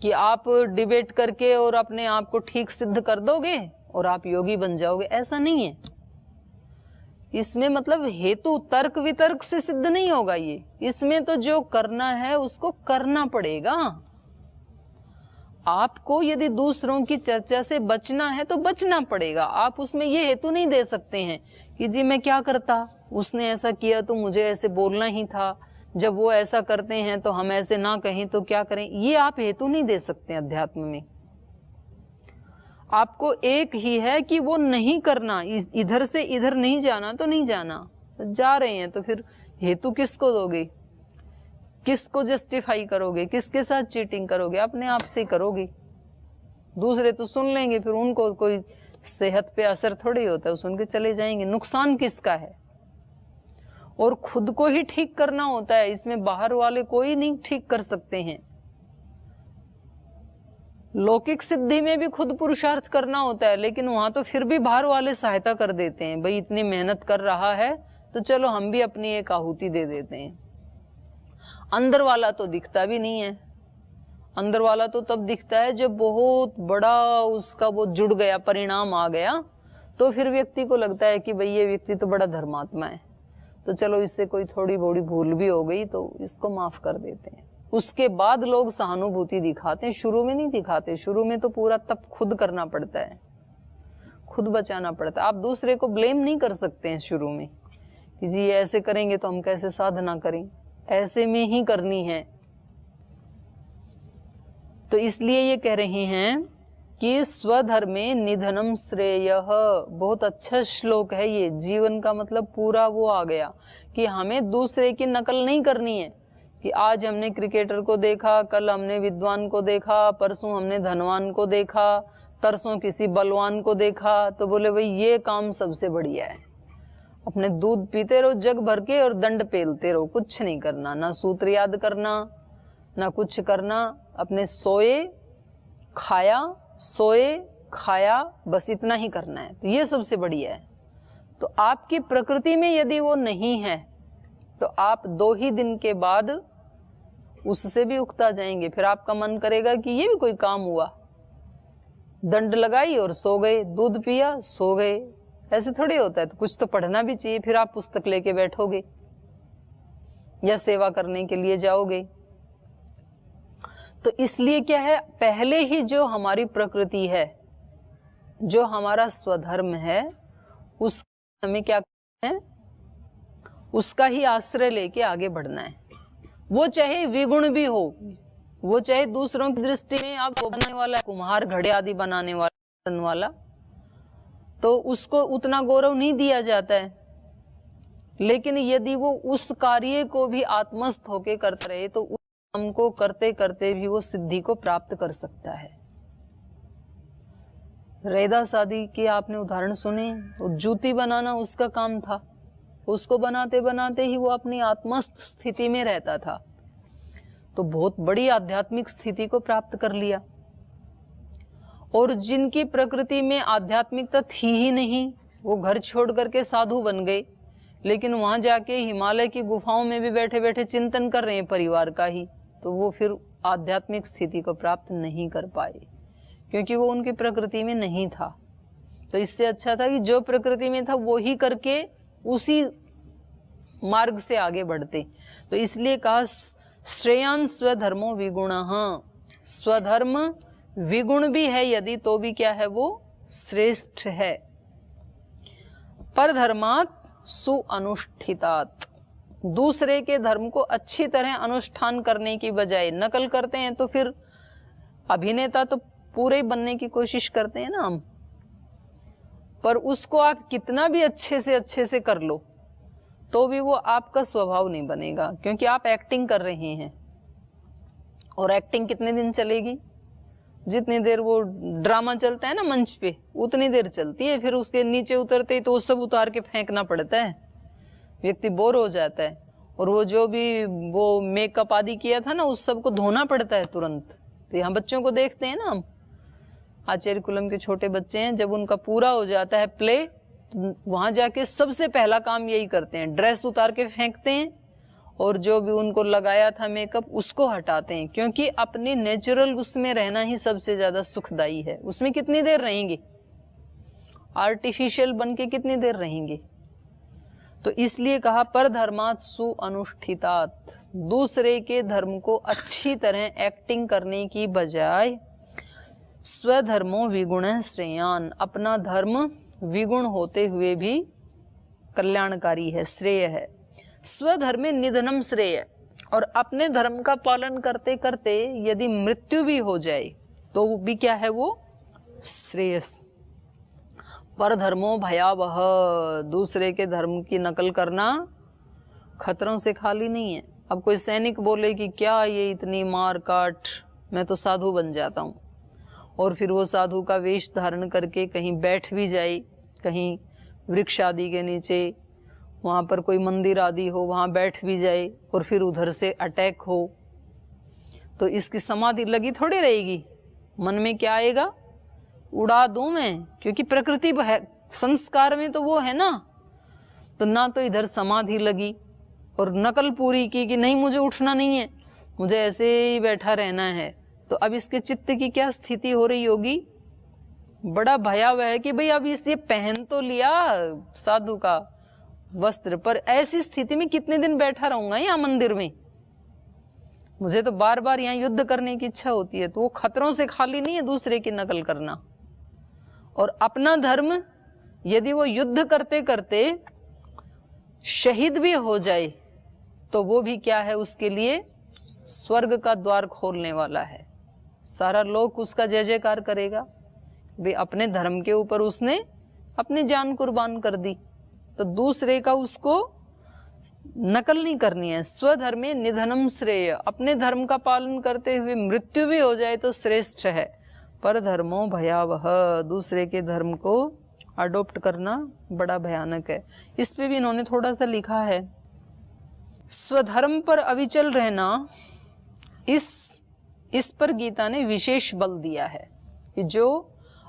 कि आप डिबेट करके और अपने आप को ठीक सिद्ध कर दोगे और आप योगी बन जाओगे, ऐसा नहीं है। इसमें मतलब हेतु तर्क वितर्क से सिद्ध नहीं होगा ये। इसमें तो जो करना है उसको करना पड़ेगा। आपको यदि दूसरों की चर्चा से बचना है तो बचना पड़ेगा। आप उसमें ये हेतु नहीं दे सकते हैं कि जी मैं क्या करता, उसने ऐसा किया तो मुझे ऐसे बोलना ही था, जब वो ऐसा करते हैं तो हम ऐसे ना कहें तो क्या करें। ये आप हेतु नहीं दे सकते अध्यात्म में। आपको एक ही है कि वो नहीं करना, इधर से इधर नहीं जाना तो नहीं जाना। जा रहे हैं तो फिर हेतु किसको दोगे, किसको जस्टिफाई करोगे, किसके साथ चीटिंग करोगे? अपने आप से करोगे। दूसरे तो सुन लेंगे, फिर उनको कोई सेहत पे असर थोड़ी होता है, सुन के चले जाएंगे। नुकसान किसका है? और खुद को ही ठीक करना होता है, इसमें बाहर वाले कोई नहीं ठीक कर सकते हैं। लौकिक सिद्धि में भी खुद पुरुषार्थ करना होता है, लेकिन वहां तो फिर भी बाहर वाले सहायता कर देते हैं। भाई इतनी मेहनत कर रहा है तो चलो हम भी अपनी एक आहुति दे देते हैं। अंदर वाला तो दिखता भी नहीं है। अंदर वाला तो तब दिखता है जब बहुत बड़ा उसका वो जुड़ गया, परिणाम आ गया, तो फिर व्यक्ति को लगता है कि भाई ये व्यक्ति तो बड़ा धर्मात्मा है, तो चलो इससे कोई थोड़ी बड़ी भूल भी हो गई तो इसको माफ कर देते हैं। उसके बाद लोग सहानुभूति दिखाते हैं, शुरू में नहीं दिखाते। शुरू में तो पूरा तप खुद करना पड़ता है, खुद बचाना पड़ता है। आप दूसरे को ब्लेम नहीं कर सकते हैं शुरू में कि जी ऐसे करेंगे तो हम कैसे साधना करें, ऐसे में ही करनी है। तो इसलिए ये कह रहे हैं कि स्वधर्मे निधनम श्रेयः। बहुत अच्छा श्लोक है ये। जीवन का मतलब पूरा वो आ गया कि हमें दूसरे की नकल नहीं करनी है कि आज हमने क्रिकेटर को देखा, कल हमने विद्वान को देखा, परसों हमने धनवान को देखा, तरसों किसी बलवान को देखा, तो बोले भाई ये काम सबसे बढ़िया है। अपने दूध पीते रहो जग भर के और दंड पेलते रहो, कुछ नहीं करना, ना सूत्र याद करना, ना कुछ करना। अपने सोए, खाया, सोए, खाया, बस इतना ही करना है, तो ये सबसे बढ़िया है। तो आपकी प्रकृति में यदि वो नहीं है तो आप 2 ही दिन के बाद उससे भी उकता जाएंगे। फिर आपका मन करेगा कि ये भी कोई काम हुआ, दंड लगाई और सो गए, दूध पिया सो गए, ऐसे थोड़ी होता है। तो कुछ तो पढ़ना भी चाहिए, फिर आप पुस्तक लेके बैठोगे या सेवा करने के लिए जाओगे। तो इसलिए क्या है, पहले ही जो हमारी प्रकृति है, जो हमारा स्वधर्म है, उस हमें क्या करना है, उसका ही आश्रय लेके आगे बढ़ना है। वो चाहे विगुण भी हो, वो चाहे दूसरों की दृष्टि में आप बनाने वाला, कुम्हार घड़े आदि बनाने वाला, तो उसको उतना गौरव नहीं दिया जाता है। लेकिन यदि वो उस कार्य को भी आत्मस्थ होके करता रहे तो उस काम को करते करते भी वो सिद्धि को प्राप्त कर सकता है। रैदास आदि के आपने उदाहरण सुने, वो जूती बनाना उसका काम था, उसको बनाते बनाते ही वो अपनी आत्मस्थ स्थिति में रहता था, तो बहुत बड़ी आध्यात्मिक स्थिति को प्राप्त कर लिया। और जिनकी प्रकृति में आध्यात्मिकता थी ही नहीं, वो घर छोड़ करके साधु बन गए, लेकिन वहां जाके हिमालय की गुफाओं में भी बैठे बैठे चिंतन कर रहे हैं परिवार का ही, तो वो फिर आध्यात्मिक स्थिति को प्राप्त नहीं कर पाए, क्योंकि वो उनकी प्रकृति में नहीं था। तो इससे अच्छा था कि जो प्रकृति में था वो ही करके उसी मार्ग से आगे बढ़ते। तो इसलिए कहा श्रेयान स्वधर्मो विगुणः, स्वधर्म विगुण भी है यदि तो भी क्या है, वो श्रेष्ठ है। परधर्मात् सुअनुष्ठितात्, दूसरे के धर्म को अच्छी तरह अनुष्ठान करने की बजाय नकल करते हैं। तो फिर अभिनेता तो पूरे बनने की कोशिश करते हैं ना हम, पर उसको आप कितना भी अच्छे से कर लो तो भी वो आपका स्वभाव नहीं बनेगा, क्योंकि आप एक्टिंग कर रहे हैं। और एक्टिंग कितने दिन चलेगी? जितनी देर वो ड्रामा चलता है ना मंच पे, उतनी देर चलती है। फिर उसके नीचे उतरते ही तो वो सब उतार के फेंकना पड़ता है, व्यक्ति बोर हो जाता है। और वो जो भी वो मेकअप आदि किया था ना, उस सब को धोना पड़ता है तुरंत। तो यहाँ बच्चों को देखते हैं ना हम, आचार्य कुलम के छोटे बच्चे हैं, जब उनका पूरा हो जाता है प्ले, तो वहां जाके सबसे पहला काम यही करते हैं, ड्रेस उतार के फेंकते हैं और जो भी उनको लगाया था मेकअप उसको हटाते हैं, क्योंकि अपनी नेचुरल उसमें रहना ही सबसे ज्यादा सुखदायी है। उसमें कितनी देर रहेंगे, आर्टिफिशियल बन के कितनी देर रहेंगे। तो इसलिए कहा परधर्मात् सुअनुष्ठितात्, दूसरे के धर्म को अच्छी तरह एक्टिंग करने की बजाय स्वधर्मो विगुण श्रेयान, अपना धर्म विगुण होते हुए भी कल्याणकारी है, श्रेय है। स्वधर्मे निधनम श्रेय, और अपने धर्म का पालन करते करते यदि मृत्यु भी हो जाए तो वो भी क्या है, वो श्रेयस। परधर्मो भयावह, दूसरे के धर्म की नकल करना खतरों से खाली नहीं है। अब कोई सैनिक बोले कि क्या ये इतनी मार काट, मैं तो साधु बन जाता हूँ, और फिर वो साधु का वेश धारण करके कहीं बैठ भी जाए, कहीं वृक्ष आदि के नीचे, वहाँ पर कोई मंदिर आदि हो, वहाँ बैठ भी जाए और फिर उधर से अटैक हो, तो इसकी समाधि लगी थोड़ी रहेगी। मन में क्या आएगा, उड़ा दूं मैं, क्योंकि प्रकृति है, संस्कार में तो वो है ना। तो ना तो इधर समाधि लगी और नकल पूरी की कि नहीं मुझे उठना नहीं है, मुझे ऐसे ही बैठा रहना है। तो अब इसके चित्त की क्या स्थिति हो रही होगी, बड़ा भयावह है कि भाई अब इसे पहन तो लिया साधु का वस्त्र, पर ऐसी स्थिति में कितने दिन बैठा रहूंगा यहाँ मंदिर में, मुझे तो बार बार यहाँ युद्ध करने की इच्छा होती है। तो वो खतरों से खाली नहीं है दूसरे की नकल करना। और अपना धर्म यदि वो युद्ध करते करते शहीद भी हो जाए तो वो भी क्या है, उसके लिए स्वर्ग का द्वार खोलने वाला है। सारा लोक उसका जय जयकार करेगा, वे अपने धर्म के ऊपर उसने अपनी जान कुर्बान कर दी। तो दूसरे का उसको नकल नहीं करनी है। स्वधर्मे निधनम श्रेय, अपने धर्म का पालन करते हुए मृत्यु भी हो जाए तो श्रेष्ठ है। पर धर्मो भयावह, दूसरे के धर्म को अडॉप्ट करना बड़ा भयानक है। इस पे भी इन्होंने थोड़ा सा लिखा है, स्वधर्म पर अविचल रहना, इस पर गीता ने विशेष बल दिया है कि जो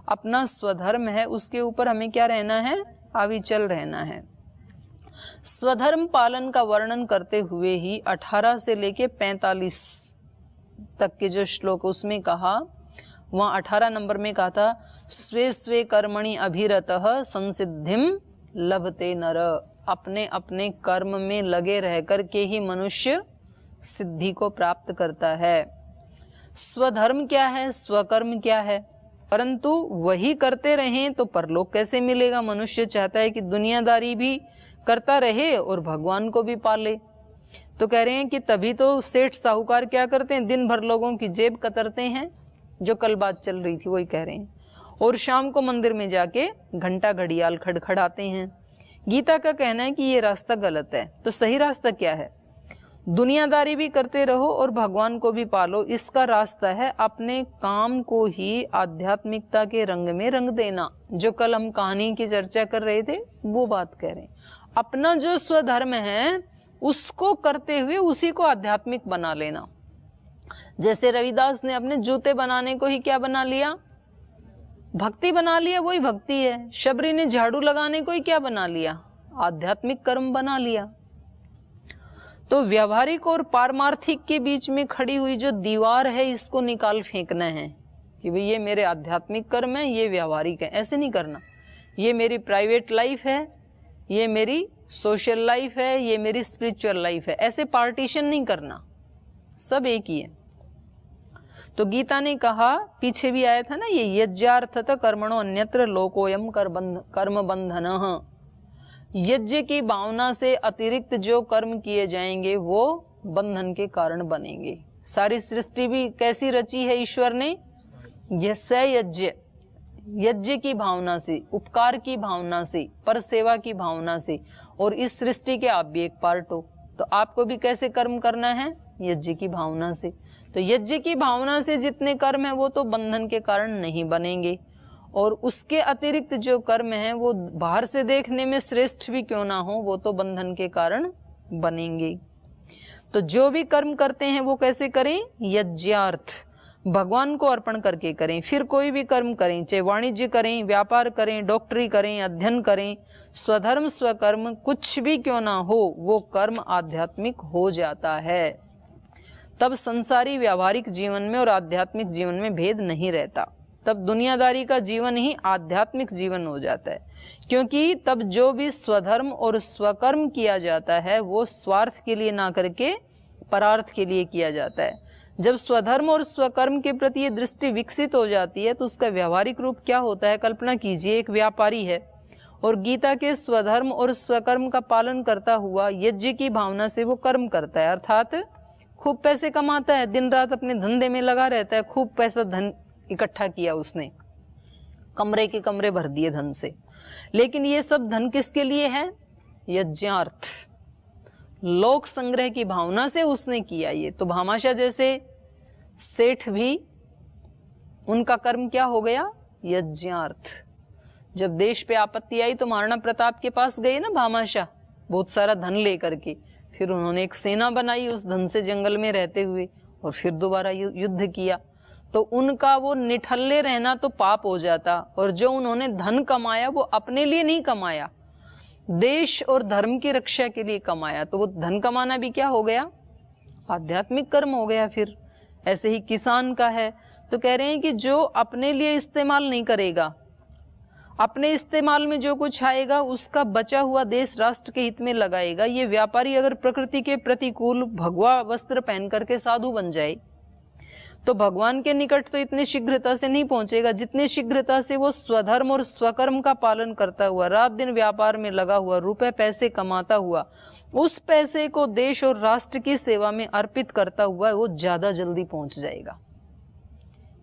अपना स्वधर्म है उसके ऊपर हमें क्या रहना है, अविचल रहना है। स्वधर्म पालन का वर्णन करते हुए ही 18 से लेके 45 तक के जो श्लोक उसमें कहा, वहाँ 18 नंबर में कहा था स्वे स्वे कर्मणि अभिरतः संसिद्धिम लभते नर, अपने अपने कर्म में लगे रह कर के ही मनुष्य सिद्धि को प्राप्त करता है। स्वधर्म क्या है, स्वकर्म क्या है, परंतु वही करते रहें तो परलोक कैसे मिलेगा। मनुष्य चाहता है कि दुनियादारी भी करता रहे और भगवान को भी पाले। तो कह रहे हैं कि तभी तो सेठ साहूकार क्या करते हैं, दिन भर लोगों की जेब कतरते हैं, जो कल बात चल रही थी वही कह रहे हैं, और शाम को मंदिर में जाके घंटा घड़ियाल खड़खड़ाते हैं। गीता का कहना है कि ये रास्ता गलत है। तो सही रास्ता क्या है, दुनियादारी भी करते रहो और भगवान को भी पालो। इसका रास्ता है अपने काम को ही आध्यात्मिकता के रंग में रंग देना। जो कल हम कहानी की चर्चा कर रहे थे वो बात कह रहे हैं, अपना जो स्वधर्म है उसको करते हुए उसी को आध्यात्मिक बना लेना। जैसे रविदास ने अपने जूते बनाने को ही क्या बना लिया, भक्ति बना लिया, वही भक्ति है। शबरी ने झाड़ू लगाने को ही क्या बना लिया, आध्यात्मिक कर्म बना लिया। तो व्यावहारिक और पारमार्थिक के बीच में खड़ी हुई जो दीवार है इसको निकाल फेंकना है कि भाई ये मेरे आध्यात्मिक कर्म है, ये व्यावहारिक है। ऐसे नहीं करना, ये मेरी प्राइवेट लाइफ है, ये मेरी सोशल लाइफ है, ये मेरी स्पिरिचुअल लाइफ है। ऐसे पार्टीशन नहीं करना, सब एक ही है। तो गीता ने कहा, पीछे भी आया था ना ये, यज्ञार्थत कर्मणो अन्यत्र लोकोयम कर्म बंधनः। यज्ञ की भावना से अतिरिक्त जो कर्म किए जाएंगे वो बंधन के कारण बनेंगे। सारी सृष्टि भी कैसी रची है ईश्वर ने, यज्ञ, यज्ञ की भावना से, उपकार की भावना से, पर सेवा की भावना से, और इस सृष्टि के आप भी एक पार्ट हो। तो आपको भी कैसे कर्म करना है, यज्ञ की भावना से। तो यज्ञ की भावना से जितने कर्म है वो तो बंधन के कारण नहीं बनेंगे, और उसके अतिरिक्त जो कर्म है वो बाहर से देखने में श्रेष्ठ भी क्यों ना हो वो तो बंधन के कारण बनेंगे। तो जो भी कर्म करते हैं वो कैसे करें, यज्ञार्थ, भगवान को अर्पण करके करें। फिर कोई भी कर्म करें, चाहे वाणिज्य करें, व्यापार करें, डॉक्टरी करें, अध्ययन करें, स्वधर्म स्वकर्म कुछ भी क्यों ना हो वो कर्म आध्यात्मिक हो जाता है। तब संसारी व्यावहारिक जीवन में और आध्यात्मिक जीवन में भेद नहीं रहता। तब दुनियादारी का जीवन ही आध्यात्मिक जीवन हो जाता है, क्योंकि तब जो भी स्वधर्म और स्वकर्म किया जाता है वो स्वार्थ के लिए ना करके परार्थ के लिए किया जाता है। जब स्वधर्म और स्वकर्म के प्रति ये दृष्टि विकसित हो जाती है तो उसका व्यावहारिक रूप क्या होता है। कल्पना कीजिए, एक व्यापारी है और गीता के स्वधर्म और स्वकर्म का पालन करता हुआ यज्ञ की भावना से वो कर्म करता है, अर्थात खूब पैसे कमाता है, दिन रात अपने धंधे में लगा रहता है, खूब पैसा धन इकट्ठा किया उसने, कमरे के कमरे भर दिए धन से। लेकिन ये सब धन किसके लिए है, यज्ञार्थ, लोक संग्रह की भावना से उसने किया ये। तो भामाशाह जैसे सेठ भी, उनका कर्म क्या हो गया, यज्ञार्थ। जब देश पे आपत्ति आई तो महाराणा प्रताप के पास गए ना भामाशाह, बहुत सारा धन लेकर के, फिर उन्होंने एक सेना बनाई उस धन से जंगल में रहते हुए, और फिर दोबारा युद्ध किया। तो उनका वो निठल्ले रहना तो पाप हो जाता, और जो उन्होंने धन कमाया वो अपने लिए नहीं कमाया, देश और धर्म की रक्षा के लिए कमाया। तो वो धन कमाना भी क्या हो गया, आध्यात्मिक कर्म हो गया। फिर ऐसे ही किसान का है, तो कह रहे हैं कि जो अपने लिए इस्तेमाल नहीं करेगा, अपने इस्तेमाल में जो कुछ आएगा उसका बचा हुआ देश राष्ट्र के हित में लगाएगा। ये व्यापारी अगर प्रकृति के प्रतिकूल भगवा वस्त्र पहन करके साधु बन जाए तो भगवान के निकट तो इतनी शीघ्रता से नहीं पहुंचेगा जितनी शीघ्रता से वो स्वधर्म और स्वकर्म का पालन करता हुआ, रात दिन व्यापार में लगा हुआ, रुपए पैसे कमाता हुआ, उस पैसे को देश और राष्ट्र की सेवा में अर्पित करता हुआ वो ज्यादा जल्दी पहुंच जाएगा।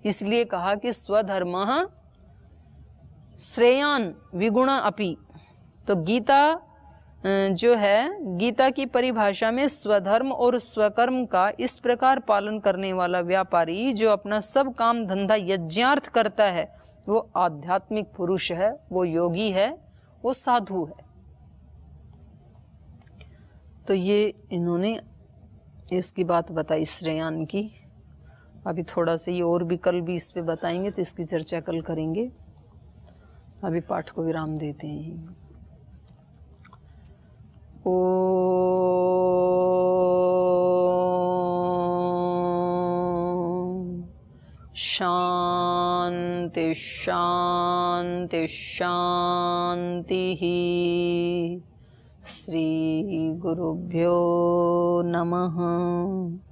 इसलिए कहा कि स्वधर्मः श्रेयान विगुण अपि। तो गीता जो है, गीता की परिभाषा में स्वधर्म और स्वकर्म का इस प्रकार पालन करने वाला व्यापारी जो अपना सब काम धंधा यज्ञार्थ करता है वो आध्यात्मिक पुरुष है, वो योगी है, वो साधु है। तो ये इन्होंने इसकी बात बताई श्रेयान की। अभी थोड़ा सा ये और भी कल भी इस पे बताएंगे, तो इसकी चर्चा कल करेंगे। अभी पाठ को विराम देते हैं। ओ शांति शांति शांति। श्री गुरुभ्यो नमः।